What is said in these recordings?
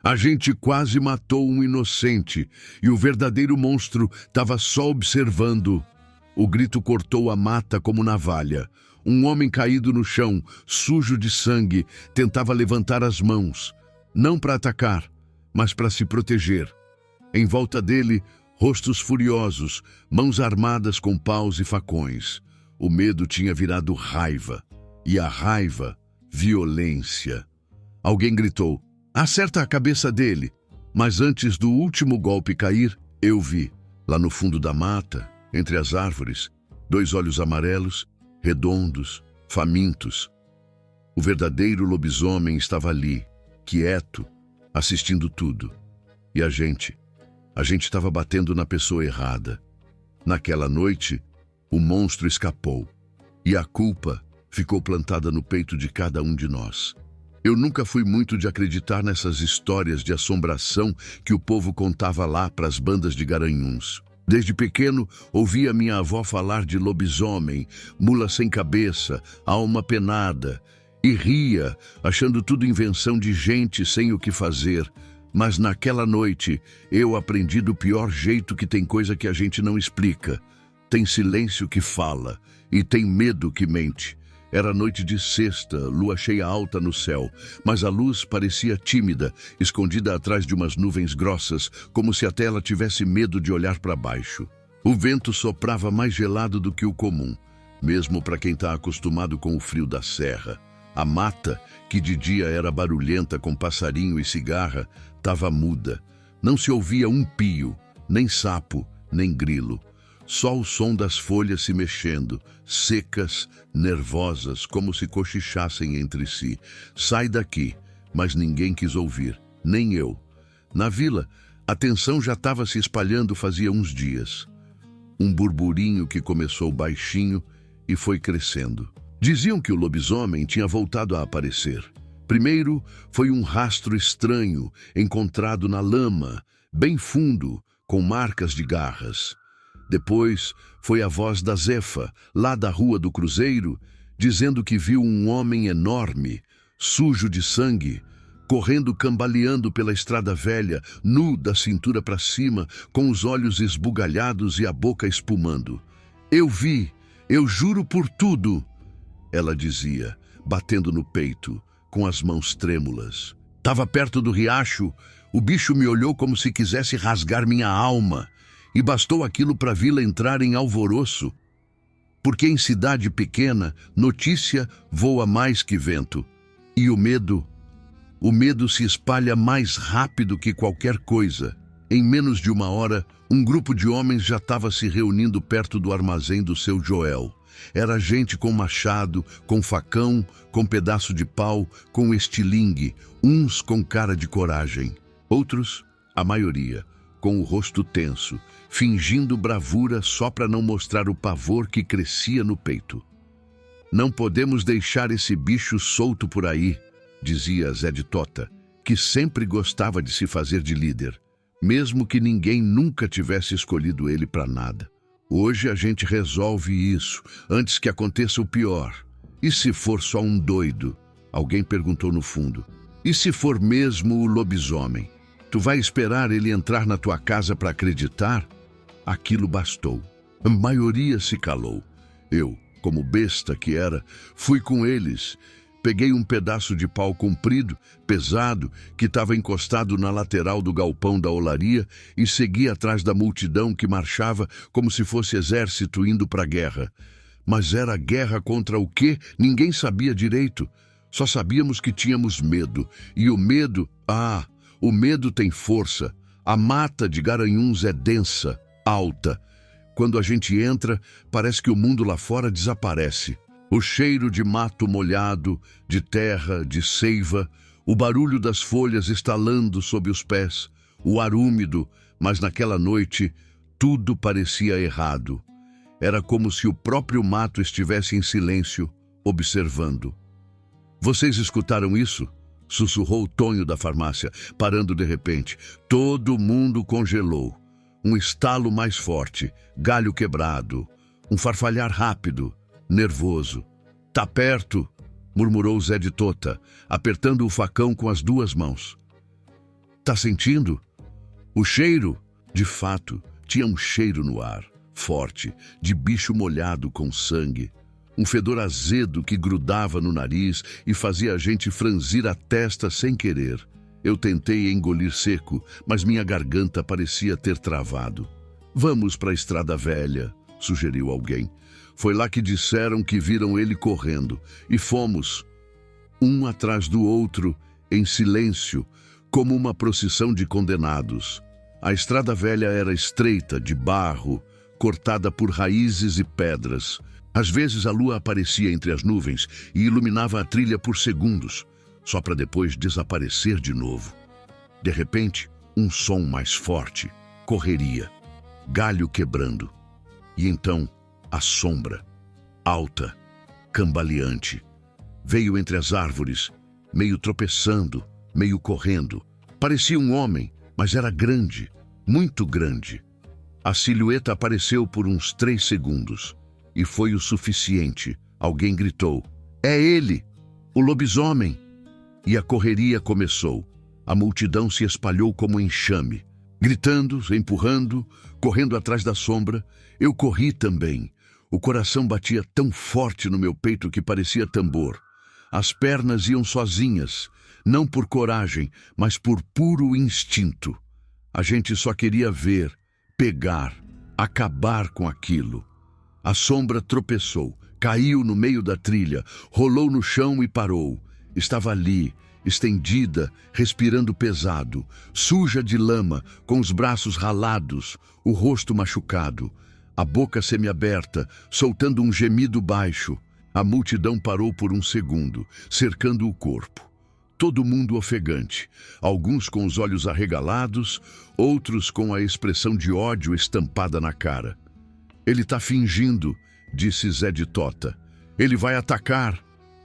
A gente quase matou um inocente e o verdadeiro monstro estava só observando. O grito cortou a mata como navalha. Um homem caído no chão, sujo de sangue, tentava levantar as mãos, não para atacar, mas para se proteger. Em volta dele, rostos furiosos, mãos armadas com paus e facões. O medo tinha virado raiva, e a raiva, violência. Alguém gritou: "Acerta a cabeça dele!" Mas antes do último golpe cair, eu vi, lá no fundo da mata, entre as árvores, 2 olhos amarelos, redondos, famintos. O verdadeiro lobisomem estava ali, quieto, assistindo tudo. E a gente estava batendo na pessoa errada. Naquela noite, o monstro escapou, e a culpa ficou plantada no peito de cada um de nós. Eu nunca fui muito de acreditar nessas histórias de assombração que o povo contava lá para as bandas de Garanhuns. Desde pequeno, ouvia minha avó falar de lobisomem, mula sem cabeça, alma penada, e ria, achando tudo invenção de gente sem o que fazer. Mas naquela noite, eu aprendi do pior jeito que tem coisa que a gente não explica. Tem silêncio que fala, e tem medo que mente. Era noite de sexta, lua cheia alta no céu, mas a luz parecia tímida, escondida atrás de umas nuvens grossas, como se até ela tivesse medo de olhar para baixo. O vento soprava mais gelado do que o comum, mesmo para quem está acostumado com o frio da serra. A mata, que de dia era barulhenta com passarinho e cigarra, estava muda. Não se ouvia um pio, nem sapo, nem grilo. Só o som das folhas se mexendo, secas, nervosas, como se cochichassem entre si. "Sai daqui!" Mas ninguém quis ouvir, nem eu. Na vila, a tensão já estava se espalhando fazia uns dias. Um burburinho que começou baixinho e foi crescendo. Diziam que o lobisomem tinha voltado a aparecer. Primeiro, foi um rastro estranho, encontrado na lama, bem fundo, com marcas de garras. Depois, foi a voz da Zefa, lá da Rua do Cruzeiro, dizendo que viu um homem enorme, sujo de sangue, correndo cambaleando pela estrada velha, nu da cintura para cima, com os olhos esbugalhados e a boca espumando. "Eu vi, eu juro por tudo!" ela dizia, batendo no peito, com as mãos trêmulas. "Tava perto do riacho, o bicho me olhou como se quisesse rasgar minha alma. E bastou aquilo para a vila entrar em alvoroço. Porque em cidade pequena, notícia voa mais que vento. E o medo se espalha mais rápido que qualquer coisa. Em menos de 1 hora, um grupo de homens já estava se reunindo perto do armazém do seu Joel. Era gente com machado, com facão, com pedaço de pau, com estilingue, uns com cara de coragem. Outros, a maioria, com o rosto tenso, fingindo bravura só para não mostrar o pavor que crescia no peito. "Não podemos deixar esse bicho solto por aí", dizia Zé de Tota, que sempre gostava de se fazer de líder, mesmo que ninguém nunca tivesse escolhido ele para nada. "Hoje a gente resolve isso, antes que aconteça o pior. E se for só um doido?" Alguém perguntou no fundo. "E se for mesmo o lobisomem? Tu vai esperar ele entrar na tua casa para acreditar?" Aquilo bastou. A maioria se calou. Eu, como besta que era, fui com eles. Peguei um pedaço de pau comprido, pesado, que estava encostado na lateral do galpão da olaria e segui atrás da multidão que marchava como se fosse exército indo para a guerra. Mas era guerra contra o quê? Ninguém sabia direito. Só sabíamos que tínhamos medo. E o medo, o medo tem força. A mata de Garanhuns é densa, alta. Quando a gente entra, parece que o mundo lá fora desaparece. O cheiro de mato molhado, de terra, de seiva, o barulho das folhas estalando sob os pés, o ar úmido, mas naquela noite tudo parecia errado. Era como se o próprio mato estivesse em silêncio, observando. "Vocês escutaram isso?" sussurrou Tonho da farmácia, parando de repente. Todo mundo congelou. Um estalo mais forte, galho quebrado, um farfalhar rápido, nervoso. "Tá perto", murmurou Zé de Tota, apertando o facão com as 2 mãos. Está sentindo? O cheiro? De fato, tinha um cheiro no ar, forte, de bicho molhado com sangue. Um fedor azedo que grudava no nariz e fazia a gente franzir a testa sem querer. Eu tentei engolir seco, mas minha garganta parecia ter travado. Vamos para a Estrada Velha, sugeriu alguém. Foi lá que disseram que viram ele correndo. E fomos, um atrás do outro, em silêncio, como uma procissão de condenados. A Estrada Velha era estreita, de barro, cortada por raízes e pedras. Às vezes a lua aparecia entre as nuvens e iluminava a trilha por segundos, só para depois desaparecer de novo. De repente, um som mais forte, correria, galho quebrando. E então, a sombra, alta, cambaleante, veio entre as árvores, meio tropeçando, meio correndo. Parecia um homem, mas era grande, muito grande. A silhueta apareceu por uns 3 segundos. E foi o suficiente. Alguém gritou: "É ele! O lobisomem!" E a correria começou. A multidão se espalhou como enxame. Gritando, empurrando, correndo atrás da sombra. Eu corri também. O coração batia tão forte no meu peito que parecia tambor. As pernas iam sozinhas, não por coragem, mas por puro instinto. A gente só queria ver, pegar, acabar com aquilo. A sombra tropeçou, caiu no meio da trilha, rolou no chão e parou. Estava ali, estendida, respirando pesado, suja de lama, com os braços ralados, o rosto machucado, a boca semiaberta, soltando um gemido baixo. A multidão parou por um segundo, cercando o corpo. Todo mundo ofegante, alguns com os olhos arregalados, outros com a expressão de ódio estampada na cara. "Ele está fingindo", disse Zé de Tota. "Ele vai atacar."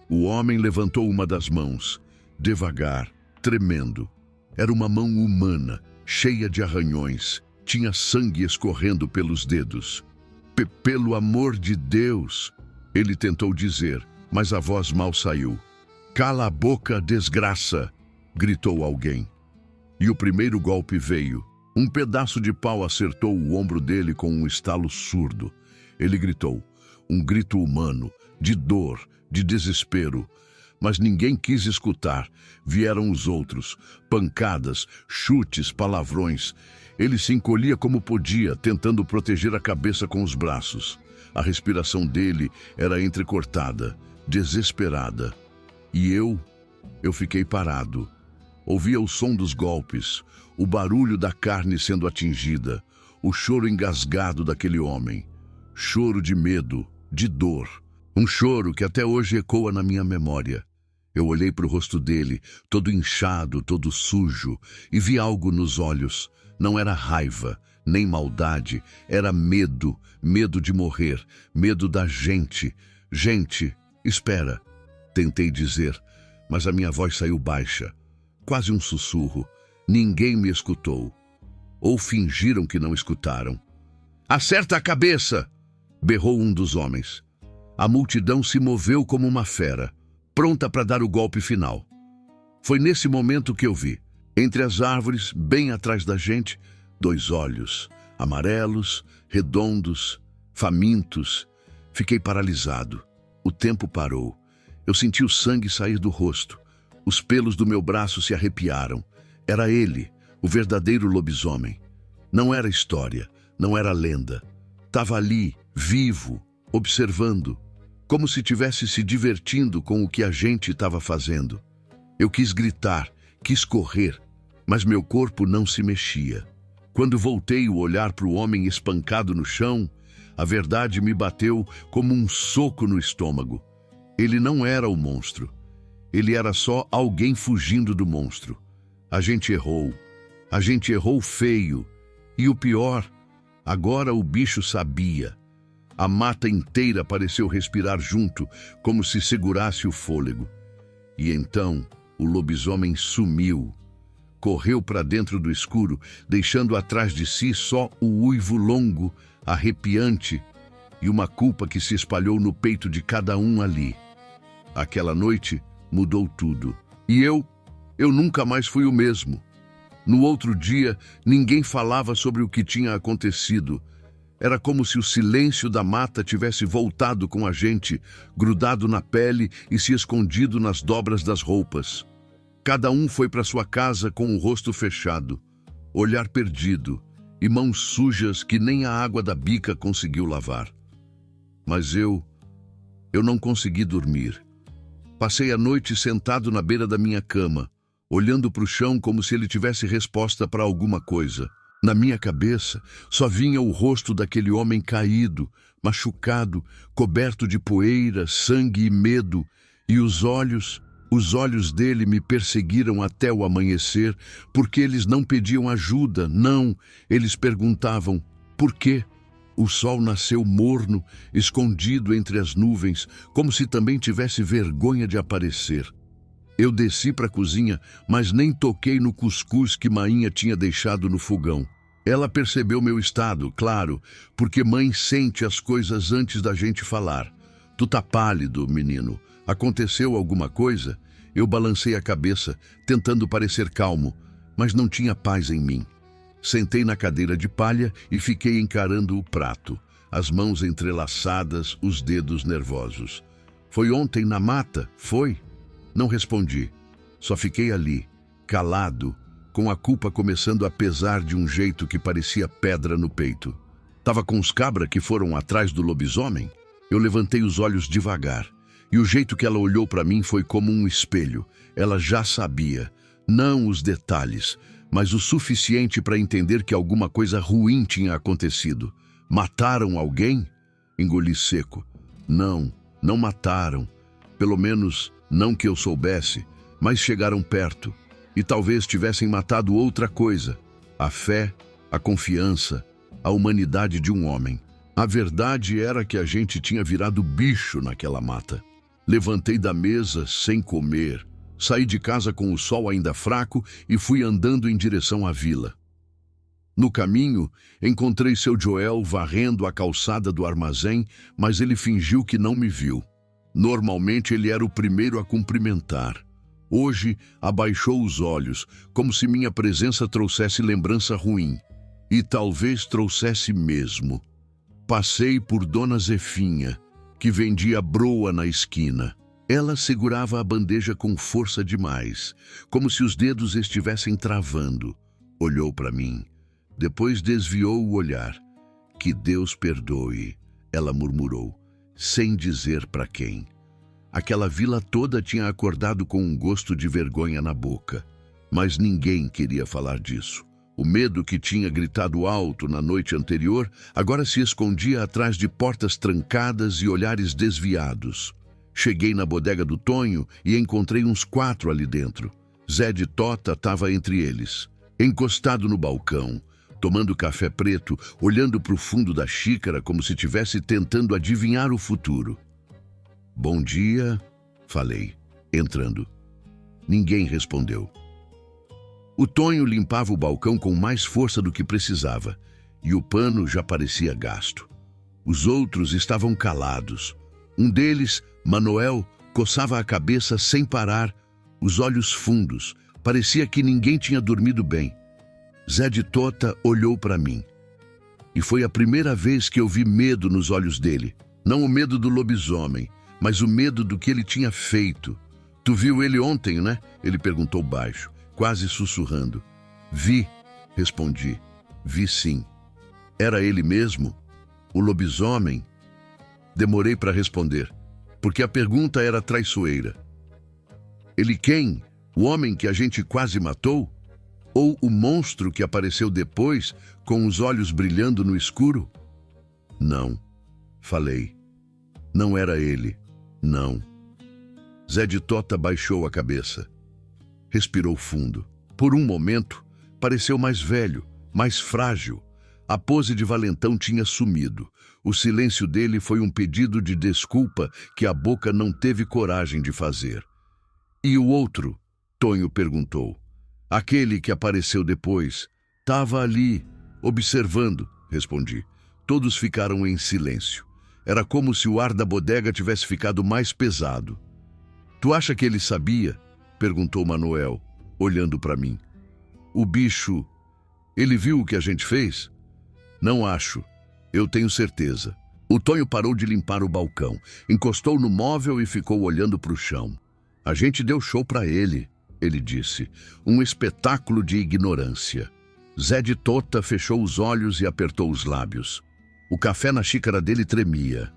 O homem levantou uma das mãos, devagar, tremendo. Era uma mão humana, cheia de arranhões. Tinha sangue escorrendo pelos dedos. Pelo amor de Deus!" Ele tentou dizer, mas a voz mal saiu. "Cala a boca, desgraça!" gritou alguém. E o primeiro golpe veio. Um pedaço de pau acertou o ombro dele com um estalo surdo. Ele gritou, um grito humano, de dor, de desespero. Mas ninguém quis escutar. Vieram os outros, pancadas, chutes, palavrões. Ele se encolhia como podia, tentando proteger a cabeça com os braços. A respiração dele era entrecortada, desesperada. E eu fiquei parado. Ouvia o som dos golpes, o barulho da carne sendo atingida, o choro engasgado daquele homem. Choro de medo, de dor. Um choro que até hoje ecoa na minha memória. Eu olhei para o rosto dele, todo inchado, todo sujo, e vi algo nos olhos. Não era raiva, nem maldade, era medo, medo de morrer, medo da gente. "Gente, espera", tentei dizer, mas a minha voz saiu baixa, quase um sussurro. Ninguém me escutou. Ou fingiram que não escutaram. "Acerta a cabeça!" berrou um dos homens. A multidão se moveu como uma fera, pronta para dar o golpe final. Foi nesse momento que eu vi, entre as árvores, bem atrás da gente, 2 olhos, amarelos, redondos, famintos. Fiquei paralisado. O tempo parou. Eu senti o sangue sair do rosto. Os pelos do meu braço se arrepiaram. Era ele, o verdadeiro lobisomem. Não era história, não era lenda. Estava ali, vivo, observando, como se estivesse se divertindo com o que a gente estava fazendo. Eu quis gritar, quis correr, mas meu corpo não se mexia. Quando voltei o olhar para o homem espancado no chão, a verdade me bateu como um soco no estômago. Ele não era o monstro. Ele era só alguém fugindo do monstro. A gente errou. A gente errou feio. E o pior, agora o bicho sabia. A mata inteira pareceu respirar junto, como se segurasse o fôlego. E então o lobisomem sumiu. Correu para dentro do escuro, deixando atrás de si só o uivo longo, arrepiante, e uma culpa que se espalhou no peito de cada um ali. Aquela noite mudou tudo. E eu nunca mais fui o mesmo. No outro dia, ninguém falava sobre o que tinha acontecido. Era como se o silêncio da mata tivesse voltado com a gente, grudado na pele e se escondido nas dobras das roupas. Cada um foi para sua casa com o rosto fechado, olhar perdido e mãos sujas que nem a água da bica conseguiu lavar. Mas eu não consegui dormir. Passei a noite sentado na beira da minha cama, olhando para o chão como se ele tivesse resposta para alguma coisa. Na minha cabeça, só vinha o rosto daquele homem caído, machucado, coberto de poeira, sangue e medo, e os olhos dele me perseguiram até o amanhecer, porque eles não pediam ajuda, não, eles perguntavam, por quê? O sol nasceu morno, escondido entre as nuvens, como se também tivesse vergonha de aparecer. Eu desci para a cozinha, mas nem toquei no cuscuz que Mainha tinha deixado no fogão. Ela percebeu meu estado, claro, porque mãe sente as coisas antes da gente falar. Tu tá pálido, menino. Aconteceu alguma coisa? Eu balancei a cabeça, tentando parecer calmo, mas não tinha paz em mim. Sentei na cadeira de palha e fiquei encarando o prato, as mãos entrelaçadas, os dedos nervosos. Foi ontem na mata? Foi? Não respondi. Só fiquei ali, calado, com a culpa começando a pesar de um jeito que parecia pedra no peito. Tava com os cabra que foram atrás do lobisomem? Eu levantei os olhos devagar, e o jeito que ela olhou para mim foi como um espelho. Ela já sabia, não os detalhes, mas o suficiente para entender que alguma coisa ruim tinha acontecido. Mataram alguém? Engoli seco. Não mataram. Pelo menos não que eu soubesse, mas chegaram perto. E talvez tivessem matado outra coisa. A fé, a confiança, a humanidade de um homem. A verdade era que a gente tinha virado bicho naquela mata. Levantei da mesa sem comer. Saí de casa com o sol ainda fraco e fui andando em direção à vila. No caminho, encontrei seu Joel varrendo a calçada do armazém, mas ele fingiu que não me viu. Normalmente ele era o primeiro a cumprimentar. Hoje abaixou os olhos, como se minha presença trouxesse lembrança ruim. E talvez trouxesse mesmo. Passei por Dona Zefinha, que vendia broa na esquina. Ela segurava a bandeja com força demais, como se os dedos estivessem travando. Olhou para mim, depois desviou o olhar. Que Deus perdoe, ela murmurou, sem dizer para quem. Aquela vila toda tinha acordado com um gosto de vergonha na boca, mas ninguém queria falar disso. O medo que tinha gritado alto na noite anterior agora se escondia atrás de portas trancadas e olhares desviados. Cheguei na bodega do Tonho e encontrei uns 4 ali dentro. Zé de Tota estava entre eles, encostado no balcão, tomando café preto, olhando para o fundo da xícara como se estivesse tentando adivinhar o futuro. Bom dia, falei, entrando. Ninguém respondeu. O Tonho limpava o balcão com mais força do que precisava, e o pano já parecia gasto. Os outros estavam calados. Um deles, Manuel, coçava a cabeça sem parar, os olhos fundos. Parecia que ninguém tinha dormido bem. Zé de Tota olhou para mim. E foi a primeira vez que eu vi medo nos olhos dele. Não o medo do lobisomem, mas o medo do que ele tinha feito. Tu viu ele ontem, né? Ele perguntou baixo, quase sussurrando. Vi, respondi. Vi sim. Era ele mesmo? O lobisomem? Demorei para responder, porque a pergunta era traiçoeira. Ele quem? O homem que a gente quase matou? Ou o monstro que apareceu depois, com os olhos brilhando no escuro? Não, falei. Não era ele, não. Zé de Tota baixou a cabeça. Respirou fundo. Por um momento, pareceu mais velho, mais frágil. A pose de valentão tinha sumido. O silêncio dele foi um pedido de desculpa que a boca não teve coragem de fazer. E o outro? Tonho perguntou. Aquele que apareceu depois. Estava ali, observando, respondi. Todos ficaram em silêncio. Era como se o ar da bodega tivesse ficado mais pesado. Tu acha que ele sabia? Perguntou Manuel, olhando para mim. o bicho... Ele viu o que a gente fez? Não acho. Eu tenho certeza. O Tonho parou de limpar o balcão, encostou no móvel e ficou olhando para o chão. A gente deu show para ele, ele disse. Um espetáculo de ignorância. Zé de Tota fechou os olhos e apertou os lábios. O café na xícara dele tremia.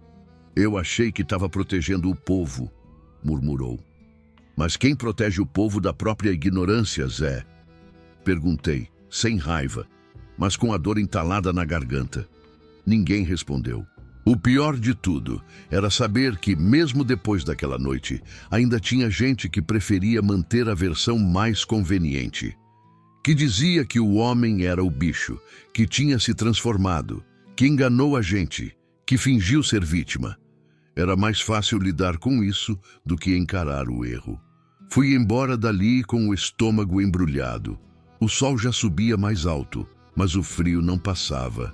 Eu achei que estava protegendo o povo, murmurou. Mas quem protege o povo da própria ignorância, Zé? Perguntei, sem raiva, mas com a dor entalada na garganta. Ninguém respondeu. O pior de tudo era saber que, mesmo depois daquela noite, ainda tinha gente que preferia manter a versão mais conveniente. Que dizia que o homem era o bicho, que tinha se transformado, que enganou a gente, que fingiu ser vítima. Era mais fácil lidar com isso do que encarar o erro. Fui embora dali com o estômago embrulhado. O sol já subia mais alto, mas o frio não passava.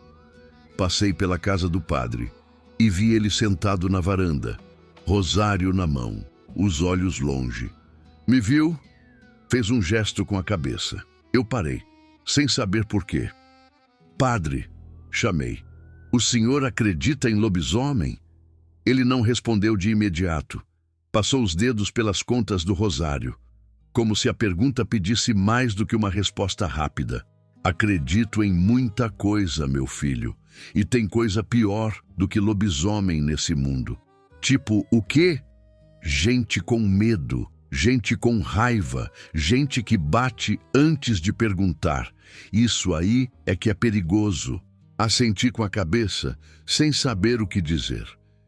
Passei pela casa do padre e vi ele sentado na varanda, rosário na mão, os olhos longe. Me viu? Fez um gesto com a cabeça. Eu parei, sem saber por quê. Padre, chamei. O senhor acredita em lobisomem? Ele não respondeu de imediato. Passou os dedos pelas contas do rosário, como se a pergunta pedisse mais do que uma resposta rápida. Acredito em muita coisa, meu filho, e tem coisa pior do que lobisomem nesse mundo. Tipo, o quê? Gente com medo, gente com raiva, gente que bate antes de perguntar. Isso aí é que é perigoso. Assenti com a cabeça, sem saber o que dizer.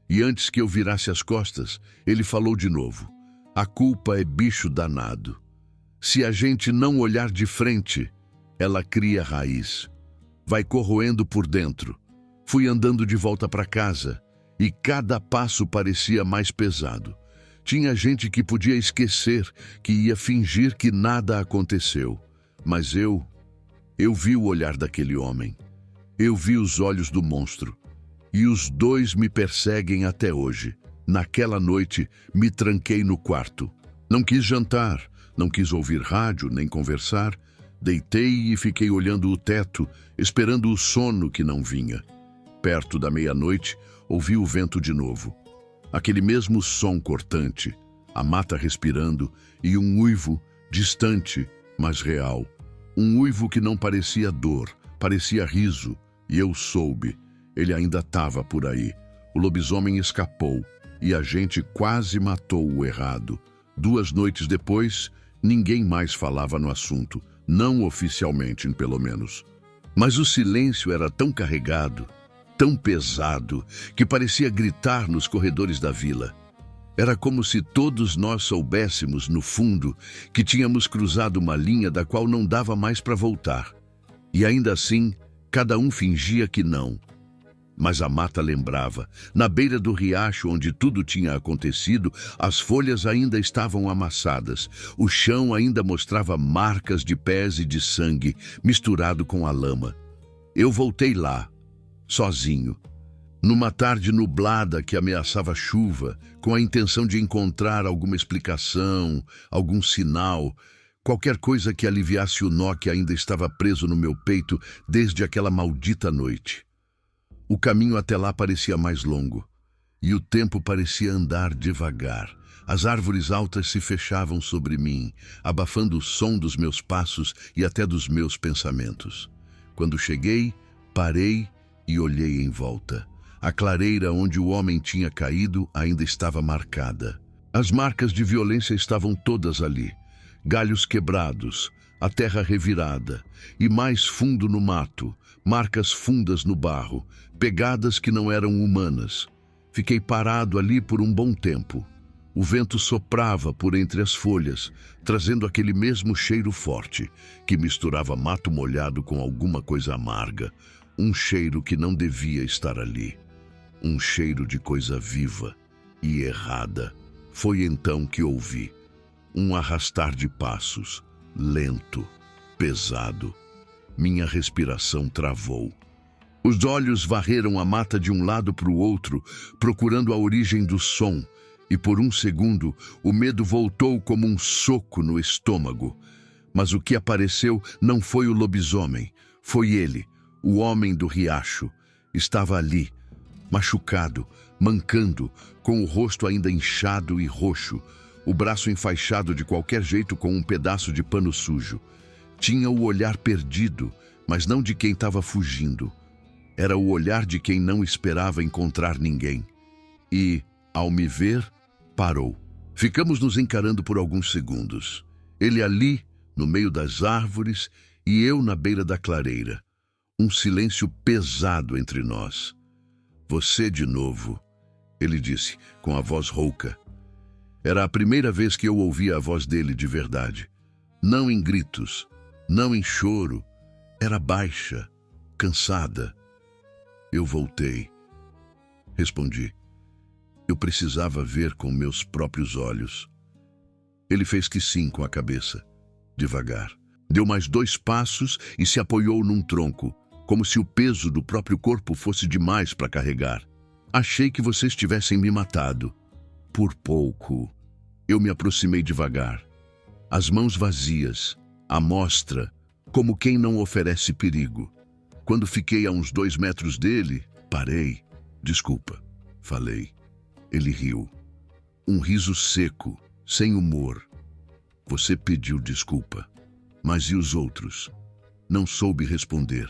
E antes que eu virasse as costas, ele falou de novo. A culpa é bicho danado. Se a gente não olhar de frente, ela cria raiz. Vai corroendo por dentro. Fui andando de volta para casa e cada passo parecia mais pesado. Tinha gente que podia esquecer, que ia fingir que nada aconteceu. Mas eu vi o olhar daquele homem. Eu vi os olhos do monstro. E os dois me perseguem até hoje. Naquela noite, me tranquei no quarto. Não quis jantar, não quis ouvir rádio, nem conversar. Deitei e fiquei olhando o teto, esperando o sono que não vinha. Perto da meia-noite, ouvi o vento de novo. Aquele mesmo som cortante, a mata respirando e um uivo distante, mas real. Um uivo que não parecia dor, parecia riso. E eu soube, ele ainda estava por aí. O lobisomem escapou e a gente quase matou o errado. 2 noites depois, ninguém mais falava no assunto, não oficialmente, pelo menos. Mas o silêncio era tão carregado, tão pesado, que parecia gritar nos corredores da vila. Era como se todos nós soubéssemos, no fundo, que tínhamos cruzado uma linha da qual não dava mais para voltar. E ainda assim, cada um fingia que não. Mas a mata lembrava. Na beira do riacho onde tudo tinha acontecido, as folhas ainda estavam amassadas. O chão ainda mostrava marcas de pés e de sangue, misturado com a lama. Eu voltei lá, sozinho, numa tarde nublada que ameaçava chuva, com a intenção de encontrar alguma explicação, algum sinal, qualquer coisa que aliviasse o nó que ainda estava preso no meu peito desde aquela maldita noite. O caminho até lá parecia mais longo, e o tempo parecia andar devagar. As árvores altas se fechavam sobre mim, abafando o som dos meus passos e até dos meus pensamentos. Quando cheguei, parei e olhei em volta. A clareira onde o homem tinha caído ainda estava marcada. As marcas de violência estavam todas ali. Galhos quebrados, a terra revirada, e mais fundo no mato, marcas fundas no barro, pegadas que não eram humanas. Fiquei parado ali por um bom tempo. O vento soprava por entre as folhas, trazendo aquele mesmo cheiro forte, que misturava mato molhado com alguma coisa amarga. Um cheiro que não devia estar ali. Um cheiro de coisa viva e errada. Foi então que ouvi um arrastar de passos, lento, pesado. Minha respiração travou. Os olhos varreram a mata de um lado para o outro, procurando a origem do som, e por um segundo o medo voltou como um soco no estômago. Mas o que apareceu não foi o lobisomem, foi ele, o homem do riacho. Estava ali, machucado, mancando, com o rosto ainda inchado e roxo, o braço enfaixado de qualquer jeito com um pedaço de pano sujo. Tinha o olhar perdido, mas não de quem estava fugindo. Era o olhar de quem não esperava encontrar ninguém. E, ao me ver, parou. Ficamos nos encarando por alguns segundos. Ele ali, no meio das árvores, e eu na beira da clareira. Um silêncio pesado entre nós. Você de novo, ele disse, com a voz rouca. Era a primeira vez que eu ouvia a voz dele de verdade. Não em gritos, não em choro. Era baixa, cansada. Eu voltei. Respondi. Eu precisava ver com meus próprios olhos. Ele fez que sim com a cabeça, devagar. Deu mais 2 passos e se apoiou num tronco, como se o peso do próprio corpo fosse demais para carregar. Achei que vocês tivessem me matado. Por pouco. Eu me aproximei devagar. As mãos vazias, à mostra, como quem não oferece perigo. Quando fiquei a uns 2 metros dele, parei. Desculpa, falei. Ele riu. Um riso seco, sem humor. Você pediu desculpa. Mas e os outros? Não soube responder.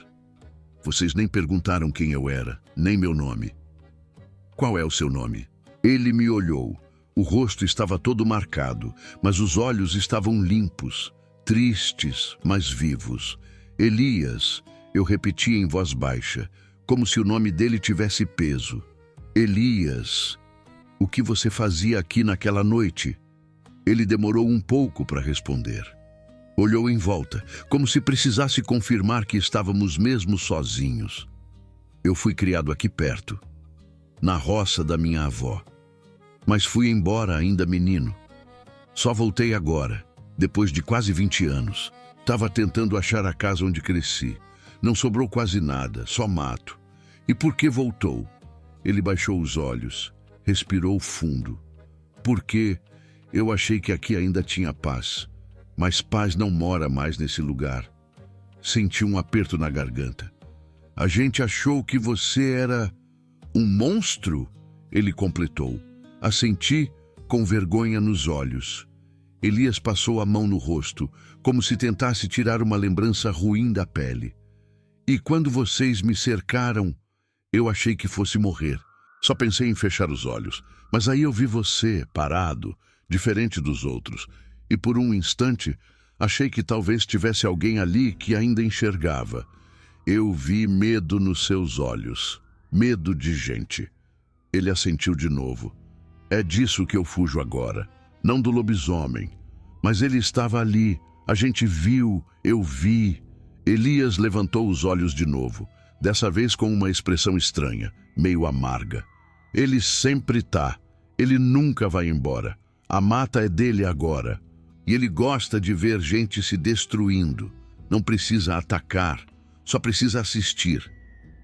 Vocês nem perguntaram quem eu era, nem meu nome. Qual é o seu nome? Ele me olhou. O rosto estava todo marcado, mas os olhos estavam limpos, tristes, mas vivos. Elias, eu repeti em voz baixa, como se o nome dele tivesse peso. Elias, o que você fazia aqui naquela noite? Ele demorou um pouco para responder. Olhou em volta, como se precisasse confirmar que estávamos mesmo sozinhos. Eu fui criado aqui perto, na roça da minha avó. Mas fui embora ainda menino. Só voltei agora, depois de quase 20 anos. Estava tentando achar a casa onde cresci. Não sobrou quase nada, só mato. E por que voltou? Ele baixou os olhos, respirou fundo. Porque eu achei que aqui ainda tinha paz. Mas paz não mora mais nesse lugar. Senti um aperto na garganta. A gente achou que você era um monstro? Ele completou. Assenti com vergonha nos olhos. Elias passou a mão no rosto, como se tentasse tirar uma lembrança ruim da pele. E quando vocês me cercaram, eu achei que fosse morrer. Só pensei em fechar os olhos. Mas aí eu vi você, parado, diferente dos outros. E por um instante, achei que talvez tivesse alguém ali que ainda enxergava. Eu vi medo nos seus olhos. Medo de gente. Ele assentiu de novo. É disso que eu fujo agora. Não do lobisomem. Mas ele estava ali. A gente viu, eu vi. Elias levantou os olhos de novo. Dessa vez com uma expressão estranha, meio amarga. Ele sempre tá. Ele nunca vai embora. A mata é dele agora. E ele gosta de ver gente se destruindo. Não precisa atacar, só precisa assistir.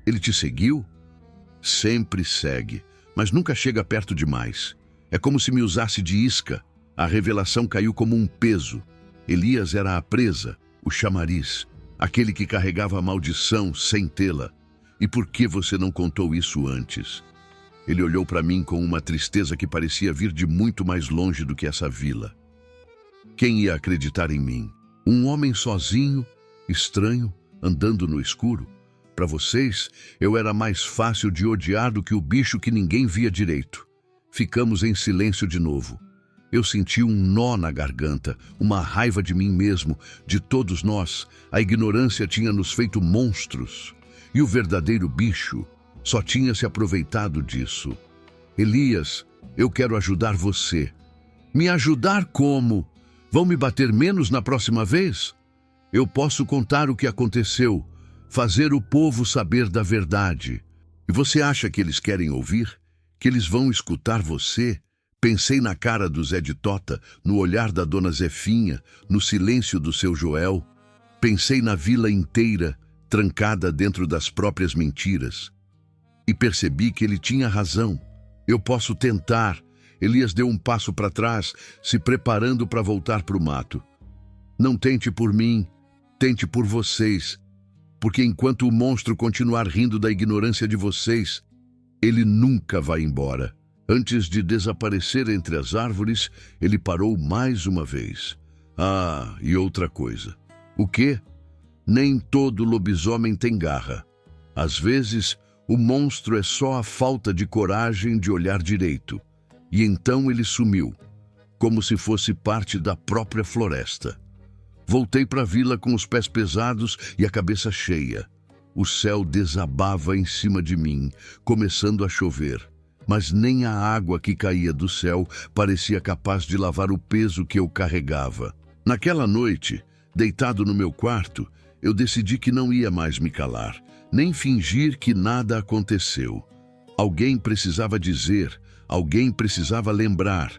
Ele te seguiu? Sempre segue, mas nunca chega perto demais. É como se me usasse de isca. A revelação caiu como um peso. Elias era a presa, o chamariz, aquele que carregava a maldição sem tê-la. E por que você não contou isso antes? Ele olhou para mim com uma tristeza que parecia vir de muito mais longe do que essa vila. Quem ia acreditar em mim? Um homem sozinho, estranho, andando no escuro? Para vocês, eu era mais fácil de odiar do que o bicho que ninguém via direito. Ficamos em silêncio de novo. Eu senti um nó na garganta, uma raiva de mim mesmo, de todos nós. A ignorância tinha nos feito monstros. E o verdadeiro bicho só tinha se aproveitado disso. Elias, eu quero ajudar você. Me ajudar como? Vão me bater menos na próxima vez? Eu posso contar o que aconteceu, fazer o povo saber da verdade. E você acha que eles querem ouvir? Que eles vão escutar você? Pensei na cara do Zé de Tota, no olhar da dona Zefinha, no silêncio do seu Joel. Pensei na vila inteira, trancada dentro das próprias mentiras. E percebi que ele tinha razão. Eu posso tentar. Elias deu um passo para trás, se preparando para voltar para o mato. Não tente por mim, tente por vocês, porque enquanto o monstro continuar rindo da ignorância de vocês, ele nunca vai embora. Antes de desaparecer entre as árvores, ele parou mais uma vez. Ah, e outra coisa. O quê? Nem todo lobisomem tem garra. Às vezes, o monstro é só a falta de coragem de olhar direito. E então ele sumiu, como se fosse parte da própria floresta. Voltei para a vila com os pés pesados e a cabeça cheia. O céu desabava em cima de mim, começando a chover. Mas nem a água que caía do céu parecia capaz de lavar o peso que eu carregava. Naquela noite, deitado no meu quarto, eu decidi que não ia mais me calar, nem fingir que nada aconteceu. Alguém precisava dizer, alguém precisava lembrar,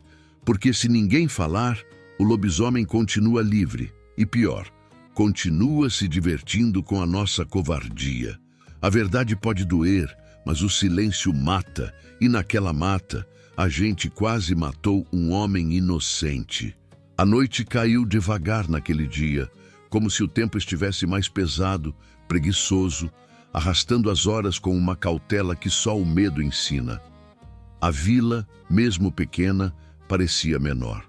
porque se ninguém falar, o lobisomem continua livre. E pior, continua se divertindo com a nossa covardia. A verdade pode doer, mas o silêncio mata, e naquela mata, a gente quase matou um homem inocente. A noite caiu devagar naquele dia, como se o tempo estivesse mais pesado, preguiçoso, arrastando as horas com uma cautela que só o medo ensina. A vila, mesmo pequena, parecia menor.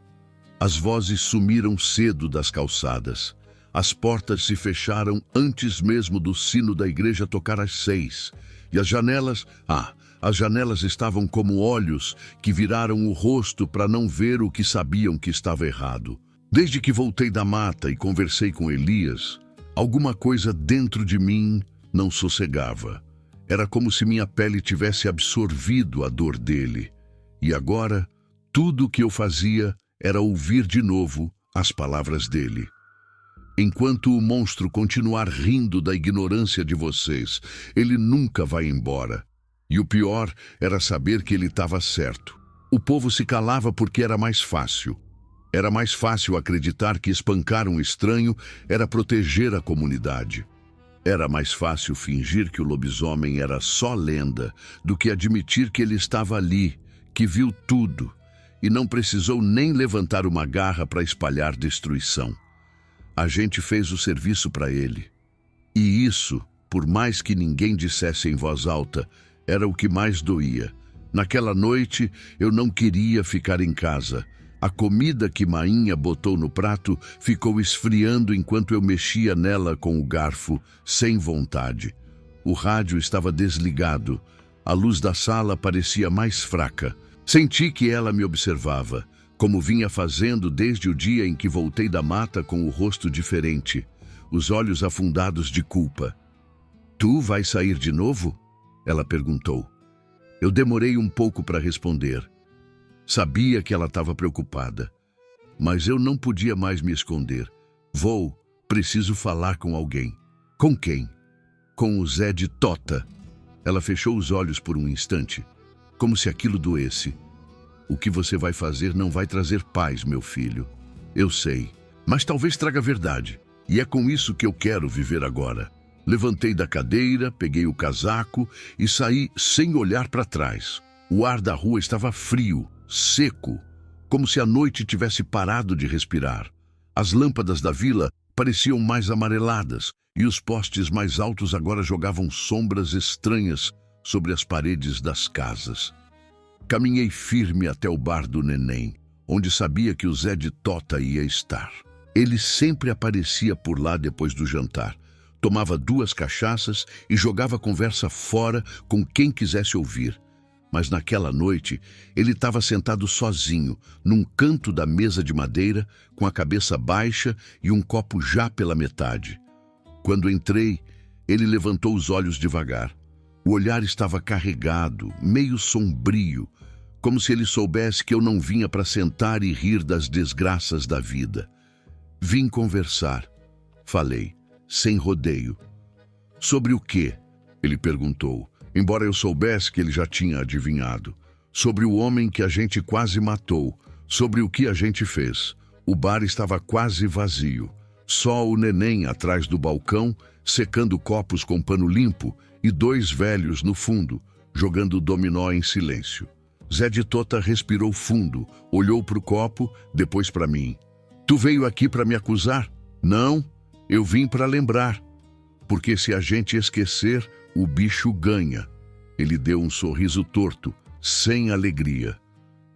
As vozes sumiram cedo das calçadas. As portas se fecharam antes mesmo do sino da igreja tocar às 6. E as janelas estavam como olhos que viraram o rosto para não ver o que sabiam que estava errado. Desde que voltei da mata e conversei com Elias, alguma coisa dentro de mim não sossegava. Era como se minha pele tivesse absorvido a dor dele. E agora, tudo o que eu fazia era ouvir de novo as palavras dele. Enquanto o monstro continuar rindo da ignorância de vocês, ele nunca vai embora. E o pior era saber que ele estava certo. O povo se calava porque era mais fácil. Era mais fácil acreditar que espancar um estranho era proteger a comunidade. Era mais fácil fingir que o lobisomem era só lenda do que admitir que ele estava ali, que viu tudo, e não precisou nem levantar uma garra para espalhar destruição. A gente fez o serviço para ele. E isso, por mais que ninguém dissesse em voz alta, era o que mais doía. Naquela noite, eu não queria ficar em casa. A comida que Mainha botou no prato ficou esfriando enquanto eu mexia nela com o garfo, sem vontade. O rádio estava desligado. A luz da sala parecia mais fraca. Senti que ela me observava, como vinha fazendo desde o dia em que voltei da mata com o rosto diferente, os olhos afundados de culpa. "Tu vai sair de novo?" ela perguntou. Eu demorei um pouco para responder. Sabia que ela estava preocupada, mas eu não podia mais me esconder. "Vou, preciso falar com alguém." "Com quem?" "Com o Zé de Tota." Ela fechou os olhos por um instante, como se aquilo doesse. "O que você vai fazer não vai trazer paz, meu filho. Eu sei, mas talvez traga verdade. E é com isso que eu quero viver agora." Levantei da cadeira, peguei o casaco e saí sem olhar para trás. O ar da rua estava frio, seco, como se a noite tivesse parado de respirar. As lâmpadas da vila pareciam mais amareladas e os postes mais altos agora jogavam sombras estranhas sobre as paredes das casas. Caminhei firme até o bar do Neném, onde sabia que o Zé de Tota ia estar. Ele sempre aparecia por lá depois do jantar. Tomava 2 cachaças e jogava a conversa fora com quem quisesse ouvir. Mas naquela noite, ele estava sentado sozinho, num canto da mesa de madeira, com a cabeça baixa e um copo já pela metade. Quando entrei, ele levantou os olhos devagar. O olhar estava carregado, meio sombrio, como se ele soubesse que eu não vinha para sentar e rir das desgraças da vida. "Vim conversar", falei, sem rodeio. "Sobre o quê?" ele perguntou, embora eu soubesse que ele já tinha adivinhado. "Sobre o homem que a gente quase matou, sobre o que a gente fez." O bar estava quase vazio. Só o Neném atrás do balcão, secando copos com pano limpo, e 2 velhos no fundo, jogando dominó em silêncio. Zé de Tota respirou fundo, olhou para o copo, depois para mim. "Tu veio aqui para me acusar?" Não, eu vim para lembrar. Porque se a gente esquecer, o bicho ganha. Ele deu um sorriso torto, sem alegria.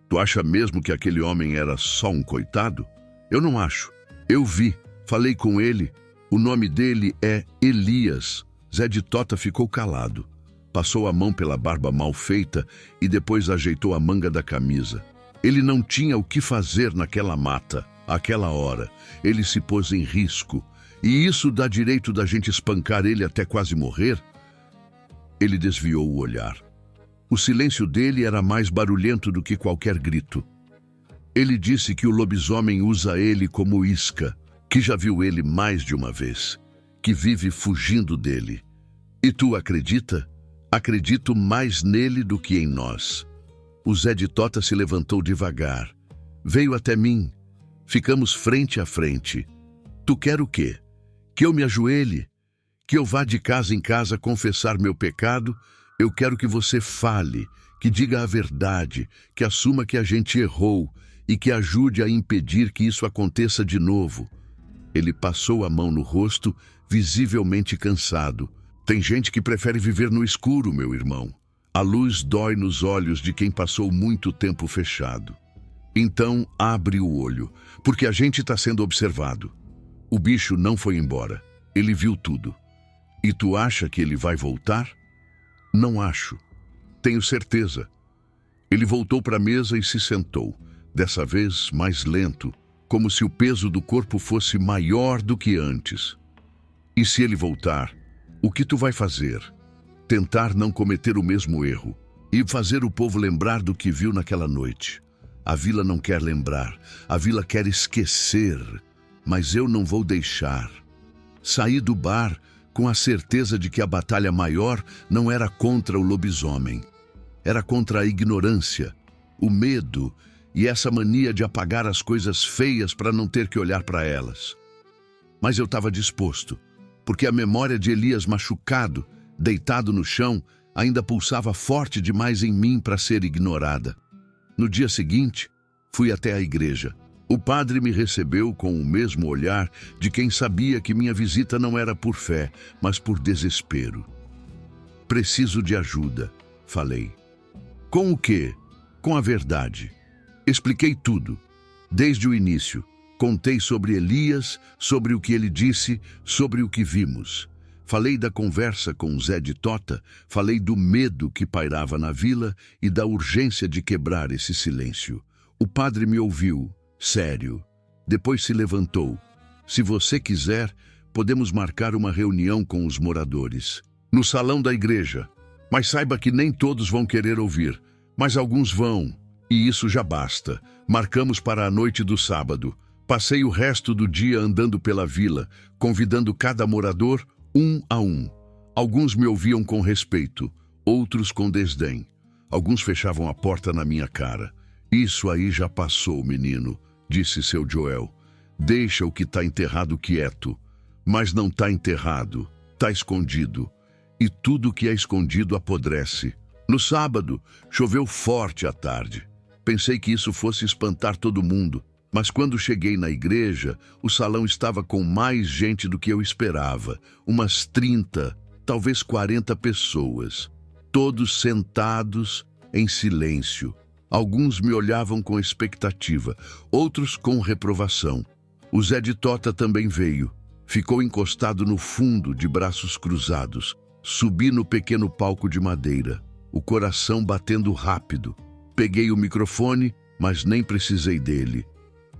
Tu acha mesmo que aquele homem era só um coitado? Eu não acho. Eu vi, falei com ele. O nome dele é Elias. Zé de Tota ficou calado. Passou a mão pela barba mal feita e depois ajeitou a manga da camisa. Ele não tinha o que fazer naquela mata, àquela hora. Ele se pôs em risco. E isso dá direito da gente espancar ele até quase morrer? Ele desviou o olhar. O silêncio dele era mais barulhento do que qualquer grito. Ele disse que o lobisomem usa ele como isca, que já viu ele mais de uma vez, que vive fugindo dele. E tu acredita? Acredito mais nele do que em nós. O Zé de Tota se levantou devagar. Veio até mim. Ficamos frente a frente. Tu quer o quê? Que eu me ajoelhe? Que eu vá de casa em casa confessar meu pecado? Eu quero que você fale, que diga a verdade, que assuma que a gente errou e que ajude a impedir que isso aconteça de novo. Ele passou a mão no rosto, visivelmente cansado. Tem gente que prefere viver no escuro, meu irmão. A luz dói nos olhos de quem passou muito tempo fechado. Então, abre o olho, porque a gente está sendo observado. O bicho não foi embora. Ele viu tudo. E tu acha que ele vai voltar? Não acho. Tenho certeza. Ele voltou para a mesa e se sentou, dessa vez mais lento, como se o peso do corpo fosse maior do que antes. E se ele voltar, o que tu vai fazer? Tentar não cometer o mesmo erro e fazer o povo lembrar do que viu naquela noite. A vila não quer lembrar, a vila quer esquecer, mas eu não vou deixar. Saí do bar com a certeza de que a batalha maior não era contra o lobisomem. Era contra a ignorância, o medo e essa mania de apagar as coisas feias para não ter que olhar para elas. Mas eu estava disposto, porque a memória de Elias machucado, deitado no chão, ainda pulsava forte demais em mim para ser ignorada. No dia seguinte, fui até a igreja. O padre me recebeu com o mesmo olhar de quem sabia que minha visita não era por fé, mas por desespero. Preciso de ajuda, falei. Com o quê? Com a verdade. Expliquei tudo, desde o início. Contei sobre Elias, sobre o que ele disse, sobre o que vimos. Falei da conversa com Zé de Tota, falei do medo que pairava na vila e da urgência de quebrar esse silêncio. O padre me ouviu, sério. Depois se levantou. Se você quiser, podemos marcar uma reunião com os moradores. No salão da igreja. Mas saiba que nem todos vão querer ouvir, mas alguns vão. E isso já basta. Marcamos para a noite do sábado. Passei o resto do dia andando pela vila, convidando cada morador um a um. Alguns me ouviam com respeito, outros com desdém. Alguns fechavam a porta na minha cara. Isso aí já passou, menino, disse seu Joel. Deixa o que está enterrado quieto. Mas não está enterrado, está escondido. E tudo que é escondido apodrece. No sábado, choveu forte à tarde. Pensei que isso fosse espantar todo mundo. Mas quando cheguei na igreja, o salão estava com mais gente do que eu esperava. Umas 30, talvez 40 pessoas. Todos sentados em silêncio. Alguns me olhavam com expectativa, outros com reprovação. O Zé de Tota também veio. Ficou encostado no fundo, de braços cruzados. Subi no pequeno palco de madeira, o coração batendo rápido. Peguei o microfone, mas nem precisei dele.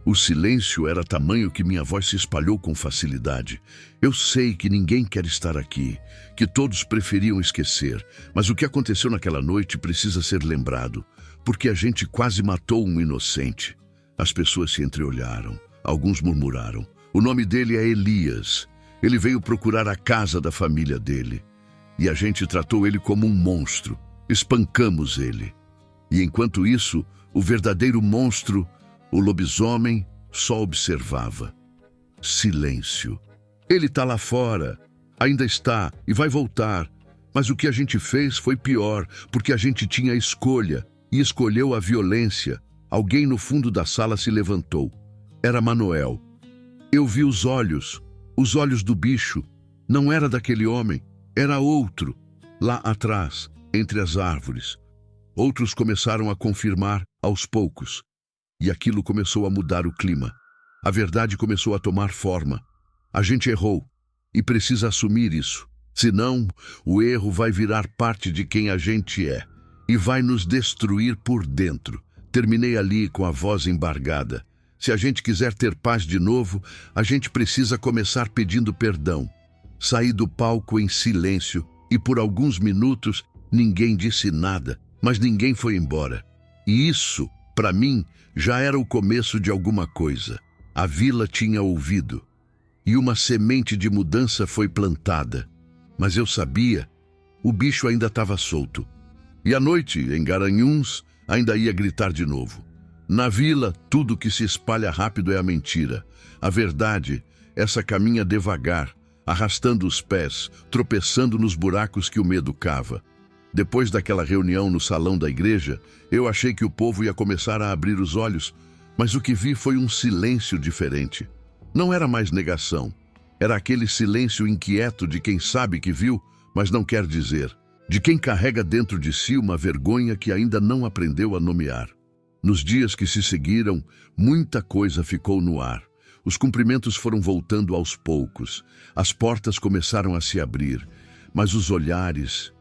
O silêncio era tamanho que minha voz se espalhou com facilidade. Eu sei que ninguém quer estar aqui, que todos preferiam esquecer, mas o que aconteceu naquela noite precisa ser lembrado, porque a gente quase matou um inocente. As pessoas se entreolharam, alguns murmuraram. O nome dele é Elias. Ele veio procurar a casa da família dele. E a gente tratou ele como um monstro. Espancamos ele. E enquanto isso, o verdadeiro monstro, o lobisomem, só observava. Silêncio. Ele está lá fora. Ainda está e vai voltar. Mas o que a gente fez foi pior, porque a gente tinha escolha e escolheu a violência. Alguém no fundo da sala se levantou. Era Manuel. Eu vi os olhos, Os olhos do bicho não era daquele homem, era outro, lá atrás, entre as árvores. Outros começaram a confirmar aos poucos, e aquilo começou a mudar o clima. A verdade começou a tomar forma. A gente errou, e precisa assumir isso. Senão, o erro vai virar parte de quem a gente é, e vai nos destruir por dentro. Terminei ali com a voz embargada. Se a gente quiser ter paz de novo, a gente precisa começar pedindo perdão. Saí do palco em silêncio, e por alguns minutos ninguém disse nada, mas ninguém foi embora. E isso, para mim, já era o começo de alguma coisa. A vila tinha ouvido, e uma semente de mudança foi plantada. Mas eu sabia, o bicho ainda estava solto. E à noite, em Garanhuns, ainda ia gritar de novo. Na vila, tudo que se espalha rápido é a mentira. A verdade, essa caminha devagar, arrastando os pés, tropeçando nos buracos que o medo cava. Depois daquela reunião no salão da igreja, eu achei que o povo ia começar a abrir os olhos, mas o que vi foi um silêncio diferente. Não era mais negação. Era aquele silêncio inquieto de quem sabe que viu, mas não quer dizer. De quem carrega dentro de si uma vergonha que ainda não aprendeu a nomear. Nos dias que se seguiram, muita coisa ficou no ar. Os cumprimentos foram voltando aos poucos. As portas começaram a se abrir, mas os olhares...